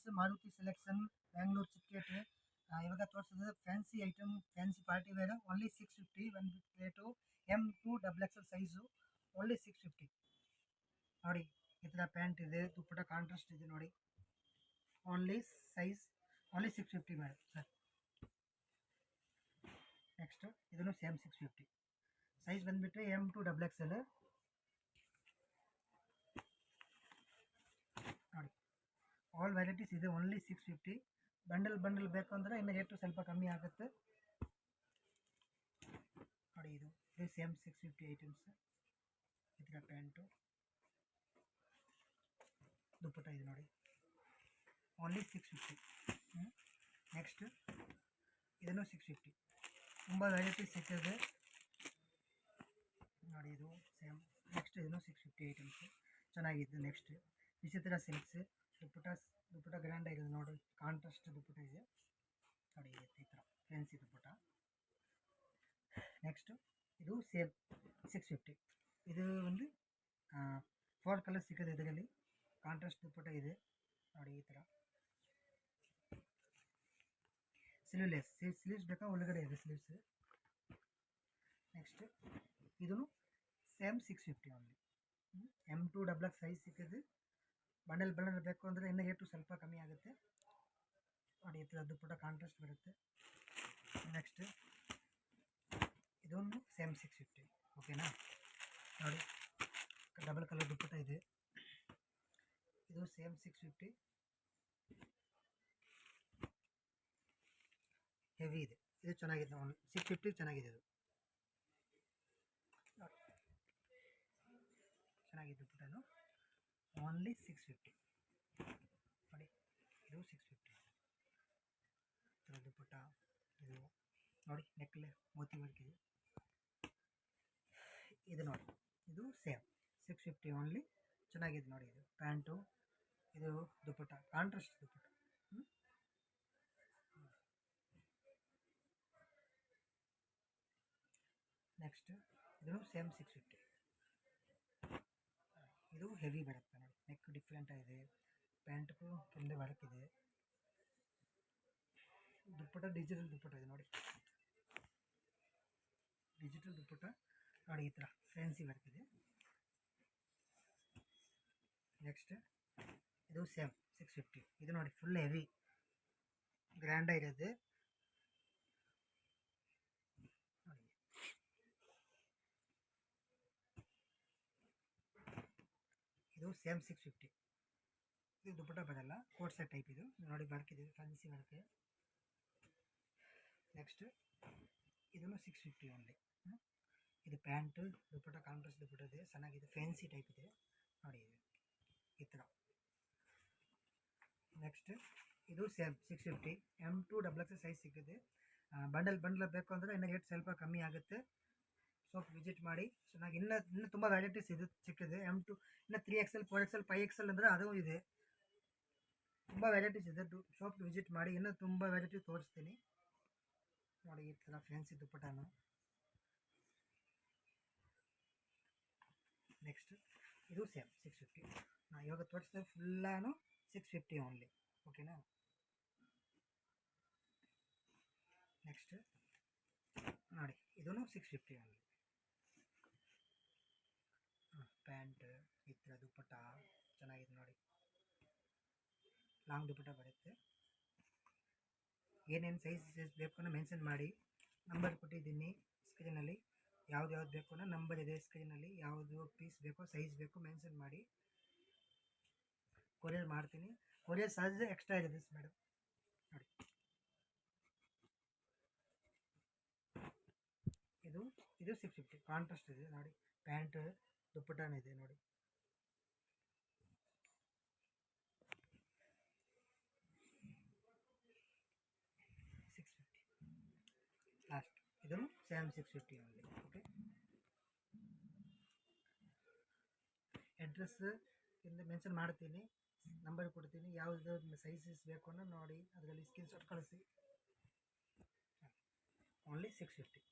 Friends, Maruti selection Bangalore Chickpet ಇವಾಗ ತೋರಿಸಿದ್ರೆ fancy item, fancy party wear only 650. ಒಂದು plate M2 XXL size only 650 ನೋಡಿ. ಈ ಥರ ಪ್ಯಾಂಟ್ ಇದೆ, ದುಪ್ಪಟ್ಟ ಕಾಂಟ್ರಾಸ್ಟ್ ಇದೆ ನೋಡಿ. Only size only 650 madam sir. Next ಇದನ್ನು ಸೇಮ್ 650 ಸೈಜ್ ಬಂದುಬಿಟ್ರೆ M2 XXL ನೋಡಿ. ಆಲ್ ವೆರೈಟೀಸ್ ಇದೆ ಓನ್ಲಿ 650. ಬಂಡಲ್ ಬೇಕು ಅಂದರೆ ಇನ್ನು ರೇಟು ಸ್ವಲ್ಪ ಕಮ್ಮಿ ಆಗುತ್ತೆ ನೋಡಿ. ಇದು ಸೇಮ್ 650 ಐಟಮ್ಸ್. ಈ ಥರ ಪ್ಯಾಂಟು, ದುಪ್ಪಟ್ಟ ಇದೆ ನೋಡಿ, ಓನ್ಲಿ 650. ನೆಕ್ಸ್ಟ್ ಇದನ್ನು 650. ತುಂಬ ವೆರೈಟೀಸ್ ಸಿಗ್ತದೆ ನೋಡಿ. ಇದು ಸೇಮ್. ನೆಕ್ಸ್ಟ್ ಇದನ್ನು 650 ಐಟಮ್ಸ್ ಚೆನ್ನಾಗಿದೆ. ನೆಕ್ಸ್ಟ್ ವಿಚಿತ್ರ ಸಿಲ್ಕ್ಸ್ ದುಪ್ಪಟ್ಟ ಗ್ರ್ಯಾಂಡ್ ಆಗಿದೆ ನೋಡಿ. ಕಾಂಟ್ರಾಸ್ಟ್ ದುಪ್ಪಟ್ಟ ಇದೆ ನೋಡಿ. ಈ ಥರ ಫ್ಯಾನ್ಸಿ ದುಪ್ಪಟ್ಟ. ನೆಕ್ಸ್ಟು ಇದು ಸೇಮ್ 650. ಇದು ಒಂದು 4 ಕಲರ್ ಸಿಕ್ಕಿದೆ ಇದರಲ್ಲಿ. ಕಾಂಟ್ರಾಸ್ಟ್ ದುಪ್ಪಟ್ಟ ಇದೆ ನೋಡಿ. ಈ ಥರ ಸ್ಲೀವ್ಸ್ ಬೇಕಾ ಒಳಗಡೆ ಇದೆ ಸ್ಲೀವ್ಸ್. ನೆಕ್ಸ್ಟ್ ಇದೂ same 650 only. M2 XXL size ಸಿಕ್ಕಿದೆ. ಬಂಡಲ್ ಬೇಕು ಅಂದರೆ ಇನ್ನು ರೇಟು ಸ್ವಲ್ಪ ಕಮ್ಮಿ ಆಗುತ್ತೆ ನೋಡಿ. ಈ ಥರ ದುಪ್ಪಟ್ಟ ಕಾಂಟ್ರಾಸ್ಟ್ ಬರುತ್ತೆ. ನೆಕ್ಸ್ಟ್ ಇದೊಂದು ಸೇಮ್ 650 ಓಕೆನಾ ನೋಡಿ. ಡಬಲ್ ಕಲರ್ ದುಪ್ಪಟ್ಟ ಇದೆ. ಇದು ಸೇಮ್ 650 ಹೆವಿ ಇದೆ. ಇದು ಚೆನ್ನಾಗಿದೆ. 650 ಚೆನ್ನಾಗಿದೆ. ಇದು ಚೆನ್ನಾಗಿದೆ ದುಪ್ಪಟ್ಟನು ಓನ್ಲಿ 650 ನೋಡಿ. ಇದು 650 ಥರ ದುಪ್ಪಟ್ಟ. ಇದು ನೋಡಿ ನೆಕ್ಲೆ ಮೋತಿ ವರ್ಕ್ ಇದೆ. ಇದು ನೋಡಿ, ಇದು ಸೇಮ್ 650 ಓನ್ಲಿ. ಚೆನ್ನಾಗಿದೆ ನೋಡಿ. ಇದು ಪ್ಯಾಂಟು, ಇದು ದುಪ್ಪಟ್ಟ ಕಾಂಟ್ರಾಸ್ಟ್ ದುಪ್ಪಟ್ಟ. ನೆಕ್ಸ್ಟ್ ಇದು ಸೇಮ್ 650. ಇದು ಹೆವಿ ಬರುತ್ತೆ ನೋಡಿ. ನೆಕ್ ಡಿಫ್ರೆಂಟ್ ಆಗಿದೆ. ಪ್ಯಾಂಟ್ಗೂ ಕೆಂಡೆ ವರ್ಕ್ ಇದೆ. ದುಪ್ಪಟ್ಟ ಡಿಜಿಟಲ್ ದುಪ್ಪಟ್ಟ ಇದೆ ನೋಡಿ. ಡಿಜಿಟಲ್ ದುಪ್ಪಟ್ಟ ನೋಡಿ. ಈ ಥರ ಫ್ಯಾನ್ಸಿ ವರ್ಕ್ ಇದೆ. ನೆಕ್ಸ್ಟ್ ಇದು ಸೇಮ್ 650. ಇದು ನೋಡಿ ಫುಲ್ ಹೆವಿ ಗ್ರ್ಯಾಂಡ್ ಆಗಿರೋದು ನೋಡಿ. ಇದು ಸೇಮ್ 650. ಇದು ದುಪ್ಪಟ್ಟ ಬರಲ್ಲ, ಕೋಟ್ ಸೆಟ್ ಟೈಪ್ ಇದು ನೋಡಿ. ವರ್ಕ್ ಇದೆ, ಫ್ಯಾನ್ಸಿ ವರ್ಕ್. ನೆಕ್ಸ್ಟ್ ಇದನ್ನು 650 ಓನ್ಲಿ. ಇದು ಪ್ಯಾಂಟು, ದುಪ್ಪಟ್ಟ ಕಾಂಟ್ರಾಸ್ಟ್ ದುಪ್ಪಟ್ಟ ಇದೆ, ಚೆನ್ನಾಗಿದೆ, ಫ್ಯಾನ್ಸಿ ಟೈಪ್ ಇದೆ ನೋಡಿ. ಈ ಥರ. ನೆಕ್ಸ್ಟ್ ಇದು ಸೇಮ್ 650. M2 XXL ಸೈಜ್ ಸಿಕ್ಕಿದೆ. ಬಂಡಲ್ ಬೇಕು ಅಂದರೆ ಇನ್ನು ರೇಟ್ ಸ್ವಲ್ಪ ಕಮ್ಮಿ ಆಗುತ್ತೆ. ಶಾಪ್ ವಿಸಿಟ್ ಮಾಡಿ. ಚೆನ್ನಾಗಿ ಇನ್ನೂ ತುಂಬ ವೆರೈಟೀಸ್ ಇದು ಸಿಕ್ಕಿದೆ. M2 ಇನ್ನು 3XL 4XL 5XL ಅಂದರೆ ಅದು ಇದೆ. ತುಂಬ ವೆರೈಟೀಸ್ ಇದೆ. ಶಾಪ್ ವಿಸಿಟ್ ಮಾಡಿ. ಇನ್ನೂ ತುಂಬ ವೆರೈಟಿ ತೋರಿಸ್ತೀನಿ ನೋಡಿ. ಈ ಥರ ಫ್ಯಾನ್ಸಿ ದುಪ್ಪಟ್ಟನು. ನೆಕ್ಸ್ಟ್ ಇದು ಸೇಮ್ 650. ನಾನು ಇವಾಗ ತೋರಿಸಿದ್ರೆ ಫುಲ್ಲಾನು 650 ಓನ್ಲಿ ಓಕೆನಾ. ನೆಕ್ಸ್ಟ್ ನೋಡಿ, ಇದೂ 650 ಓನ್ಲಿ. ಪ್ಯಾಂಟ್, ಈ ಥರ ದುಪ್ಪಟ್ಟ ಚೆನ್ನಾಗಿದೆ ನೋಡಿ. ಲಾಂಗ್ ದುಪ್ಪಟ್ಟ ಬರುತ್ತೆ. ಏನೇನು ಸೈಜ್ ಬೇಕು ಅನ್ನೋ ಮೆನ್ಷನ್ ಮಾಡಿ. ನಂಬರ್ ಕೊಟ್ಟಿದ್ದೀನಿ ಸ್ಕ್ರೀನಲ್ಲಿ. ಯಾವ್ದು ಬೇಕು ಅನ್ನೋ ನಂಬರ್ ಇದೆ ಸ್ಕ್ರೀನಲ್ಲಿ. ಯಾವುದು ಪೀಸ್ ಬೇಕೋ ಸೈಜ್ ಬೇಕು ಮೆನ್ಷನ್ ಮಾಡಿ. ಕೊರಿಯರ್ ಮಾಡ್ತೀನಿ. ಕೊರಿಯರ್ ಚಾರ್ಜ್ ಎಕ್ಸ್ಟ್ರಾ ಇದೆ ಮೇಡಮ್ ನೋಡಿ. ಇದು 650 ಕಾಂಟ್ರಾಸ್ಟ್ ಇದೆ ನೋಡಿ. ಪ್ಯಾಂಟ್ ದುಪ್ಪಟ್ಟನ ಇದೆ ನೋಡಿ. ಲಾಸ್ಟ್ ಇದನ್ನು ಸೇಮ್ 650 ಓನ್ಲಿ ಓಕೆ. ಅಡ್ರೆಸ್ ಇಲ್ಲಿ ಮೆನ್ಷನ್ ಮಾಡ್ತೀನಿ, ನಂಬರ್ ಕೊಡ್ತೀನಿ. ಯಾವುದು ಸೈಜಸ್ ಬೇಕು ಅನ್ನೋ ನೋಡಿ ಅದರಲ್ಲಿ ಸ್ಕ್ರೀನ್ಶಾಟ್ ಕಳಿಸಿ. ಓನ್ಲಿ 650.